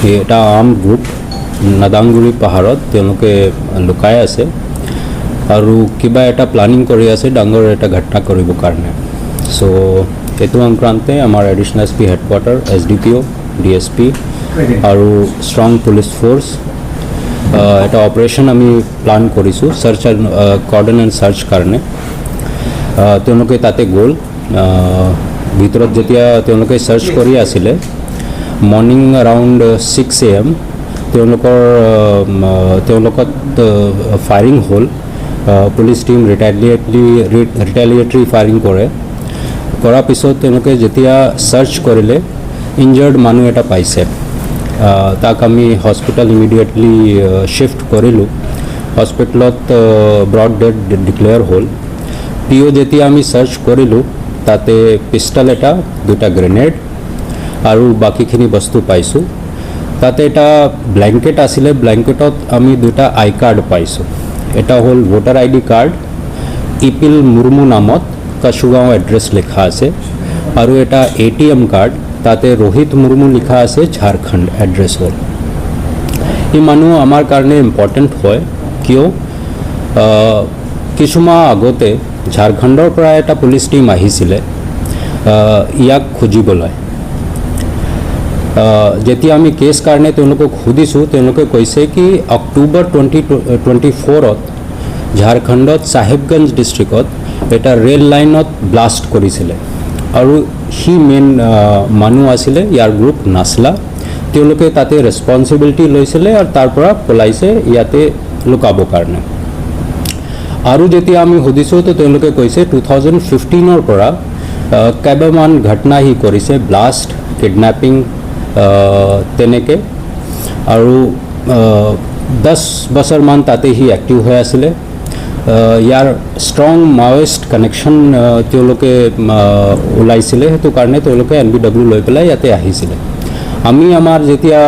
এটা arm group নাদাংগুৰি পাহাৰত তেওঁলোকে লুকাই আছে আৰু কিবা এটা প্লানিং কৰি আছে ডাঙৰ এটা ঘটনা কৰিবৰ কাৰণে। চ' এইটো সংক্ৰান্তে আমাৰ additional S P headquarter SDPO DSP আৰু ষ্ট্ৰং পুলিচ ফ'ৰ্চ এটা অপাৰেশ্যন আমি প্লান কৰিছোঁ চাৰ্চ কৰ্ডন এণ্ড চাৰ্চ কাৰণে। তেওঁলোকে তাতে গ'ল, ভিতৰত যেতিয়া তেওঁলোকে চাৰ্চ কৰি আছিলে মৰ্নিং এৰাউণ্ড 6 AM তেওঁলোকত ফায়াৰিং হ'ল। পুলিচ টীম ৰিটেলিয়েটৰী ফায়াৰিং কৰাৰ পিছত তেওঁলোকে যেতিয়া চাৰ্চ কৰিলে ইনজাৰ্ড মানুহ এটা পাইছে। তাক আমি হস্পিটেল ইমিডিয়েটলি শ্বিফ্ট কৰিলোঁ। হস্পিটেলত ব্ৰড ডেড ডিক্লেয়াৰ হ'ল। PO যেতিয়া আমি চাৰ্চ কৰিলোঁ তাতে পিষ্টল এটা, 2টা গ্ৰেনেড আৰু বাকীখিনি বস্তু পাইছোঁ। তাতে এটা ব্লেংকেট আছিলে, ব্লেংকেটত আমি 2টা আই কাৰ্ড পাইছোঁ। এটা হ'ল ভোটাৰ ID কাৰ্ড, ইপিল মুৰ্মু নামত কাছুগাঁও এড্ৰেছ লিখা আছে, আৰু এটা ATM কাৰ্ড, তাতে ৰোহিত মুৰ্মু লিখা আছে, ঝাৰখণ্ড এড্ৰেছ হ'ল। এই মানুহ আমাৰ কাৰণে ইম্পৰ্টেণ্ট হয়, কিয় কিছুমাহ আগতে ঝাৰখণ্ডৰ পৰা এটা পুলিচ টীম আহিছিলে ইয়াক খুজিবলৈ। যেতিয়া আমি কেছ কাৰণে তেওঁলোকক সুধিছোঁ তেওঁলোকে কৈছে কি অক্টোবৰ 2024 ঝাৰখণ্ডত চাহেবগঞ্জ ডিষ্ট্ৰিক্টত এটা ৰেল লাইনত ব্লাষ্ট কৰিছিলে, আৰু সি মেইন মানুহ আছিলে ইয়াৰ গ্ৰুপ নাছলা। তেওঁলোকে তাতে ৰেছপনচিবিলিটি লৈছিলে আৰু তাৰ পৰা পলাইছে ইয়াতে লুকাবৰ কাৰণে। আৰু যেতিয়া আমি সুধিছোঁ তো তেওঁলোকে কৈছে 2015 পৰা কেইবামান ঘটনা সি কৰিছে, ব্লাষ্ট, কিডনেপিং তেনেকৈ, আৰু 10 বছৰমান তাতে সি এক্টিভ হৈ আছিলে। ইয়াৰ ষ্ট্ৰং মাওইষ্ট কানেকশ্যন তেওঁলোকে ওলাইছিলে, সেইটো কাৰণে তেওঁলোকে NBW লৈ পেলাই ইয়াতে আহিছিলে। আমি আমাৰ যেতিয়া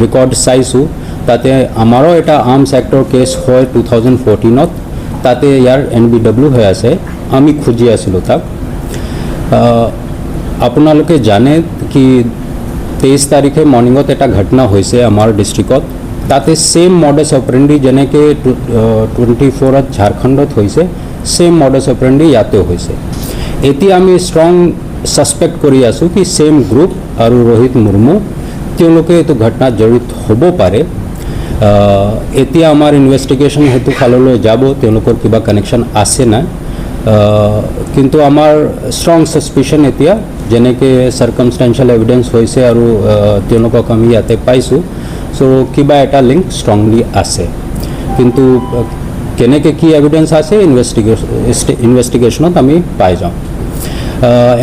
ৰেকৰ্ড চাইছোঁ তাতে আমাৰো এটা আৰ্মছ এক্টৰ কেছ হয় 2014, তাতে ইয়াৰ NBW হৈ আছে, আমি খুজি আছিলোঁ তাক। আপোনালোকে জানে কি 23 তাৰিখে মৰ্নিঙত এটা ঘটনা হৈছে আমাৰ ডিষ্ট্ৰিক্টত, তাতে ছেইম মডাছ অপাৰেণ্ডি যেনেকৈ 24 ঝাৰখণ্ডত হৈছে, ছেইম মডাছ অপাৰেণ্ডি ইয়াতেও হৈছে। এতিয়া আমি ষ্ট্ৰং ছাছপেক্ট কৰি আছোঁ কি ছেইম গ্ৰুপ আৰু ৰোহিত মুৰ্মু তেওঁলোকে এইটো ঘটনাত জড়িত হ'ব পাৰে। এতিয়া আমাৰ ইনভেষ্টিগেশ্যন সেইটো ফাললৈ যাব, তেওঁলোকৰ কিবা কানেকশ্যন আছে না, কিন্তু আমাৰ ষ্ট্ৰং ছাছপিশ্যন এতিয়া যেনেকৈ চাৰ্কামষ্টেঞ্চিয়েল এভিডেঞ্চ হৈছে আৰু তেওঁলোকক আমি ইয়াতে পাইছোঁ। চ' কিবা এটা লিংক ষ্ট্ৰংলি আছে, কিন্তু কেনেকৈ কি এভিডেঞ্চ আছে ইনভেষ্টিগেশ্যনত আমি পাই যাওঁ।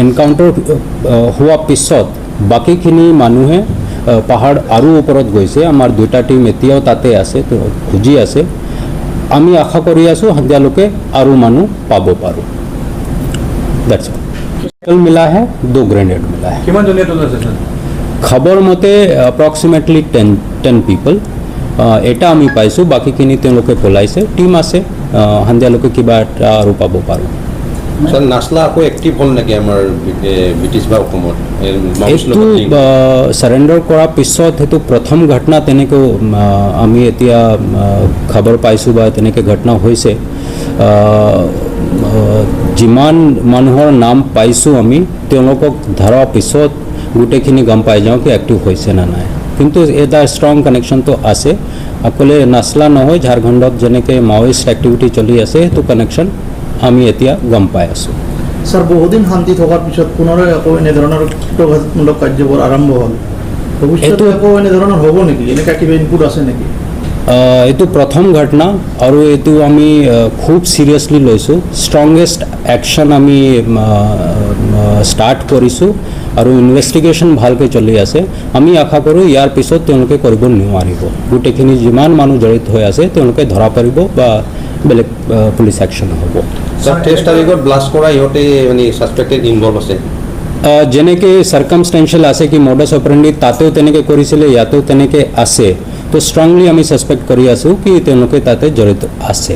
এনকাউণ্টাৰ হোৱাৰ পিছত বাকীখিনি মানুহে পাহাৰ আৰু ওপৰত গৈছে, আমাৰ 2টা টীম এতিয়াও তাতে আছে, খুজি আছে। আমি আশা কৰি আছোঁ সন্ধিয়ালৈকে আৰু মানুহ পাব পাৰোঁ। That's all. মিলা হে 2 গ্ৰেনেড মিলা হে। খবৰ মতে এপ্ৰক্সিমেটলি 10 পিপল এটা আমি পাইছোঁ, বাকীখিনি তেওঁলোকে পলাইছে। টীম আছে, সন্ধিয়ালৈকে কিবা এটা আৰু পাব পাৰোঁ। নাছলা আকৌ এক্টিভ হ'ল নেকি আমাৰ ব্ৰিটিছ বা অসমত? এইটো চাৰেণ্ডাৰ কৰাৰ পিছত সেইটো প্ৰথম ঘটনা তেনেকৈ আমি এতিয়া খবৰ পাইছোঁ বা তেনেকৈ ঘটনা হৈছে। যিমান মানুহৰ নাম পাইছোঁ আমি তেওঁলোকক ধৰাৰ পিছত গোটেইখিনি গম পাই যাওঁ কি এক্টিভ হৈছে নে নাই, কিন্তু এটা ষ্ট্ৰং কানেকশ্যনটো আছে। অকলে নাছলা নহয়, ঝাৰখণ্ডত যেনেকৈ মাওইষ্ট এক্টিভিটি চলি আছে সেইটো কানেকশ্যন আমি এতিয়া গম পাই আছোঁ। স্যাৰ, বহুদিন শান্তি থকাৰ পিছত পুনৰাই আকৌ এনেধৰণৰ প্ৰঘাতমূলক কাৰ্যবোৰ আৰম্ভ হ'ল, ভৱিষ্যতে আকৌ এনেধৰণৰ হ'ব নেকি? এনেকুৱা কিবা ইনপুট আছে নেকি? এইটো প্ৰথম ঘটনা আৰু এইটো আমি খুব চিৰিয়াছলি লৈছোঁ। ষ্ট্ৰংগেষ্ট একশ্যন আমি ষ্টাৰ্ট কৰিছোঁ আৰু ইনভেষ্টিগেশ্যন ভালকৈ চলি আছে। আমি আশা কৰোঁ ইয়াৰ পিছত তেওঁলোকে কৰিব নোৱাৰিব। গোটেইখিনি যিমান মানুহ জড়িত হৈ আছে তেওঁলোকে ধৰা পৰিব বা বেলেগ পুলিচ একশ্যন হ'ব। 23 তাৰিখত ব্লাষ্ট কৰা ইহঁতে মানে ছাছপেক্টেড ইনভলভ আছে, যেনেকৈ চাৰ্কামষ্টেঞ্চিয়েল আছে কি মডাছ অপাৰেণ্ডি তাতেও তেনেকৈ কৰিছিলে, ইয়াতেও তেনেকৈ আছে। তো ষ্ট্ৰংলি আমি ছাছপেক্ট কৰি আছোঁ কি তেওঁলোকে তাতে জড়িত আছে।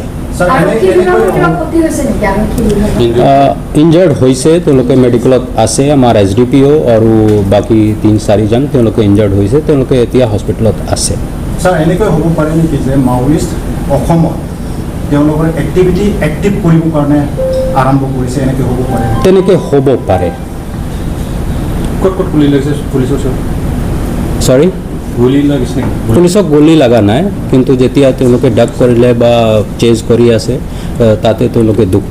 ইনজাৰ্ড হৈছে তেওঁলোকে মেডিকেলত আছে আমাৰ SDPO আৰু বাকী 3-4জন তেওঁলোকে ইনজাৰ্ড হৈছে তেওঁলোকে এতিয়া হস্পিটেলত আছে স্যাৰ এনেকৈ হ'ব পাৰে নেকি যে মাওইষ্ট অসমত তেওঁলোকৰ এক্টিভিটি এক্টিভ কৰিবৰ কাৰণে আৰম্ভ কৰিছে এনেকৈ হ'ব পাৰে তেনেকৈ হ'ব পাৰে ক'ত ক'ত গুলি লাগিছে পুলিচৰ চৰি গুলি লাগিছে পুলিচক গুলি লগা নাই কিন্তু যেতিয়া তেওঁলোকে ডাক কৰিলে বা চেজ কৰি আছে তাতে তেওঁলোকে দুখ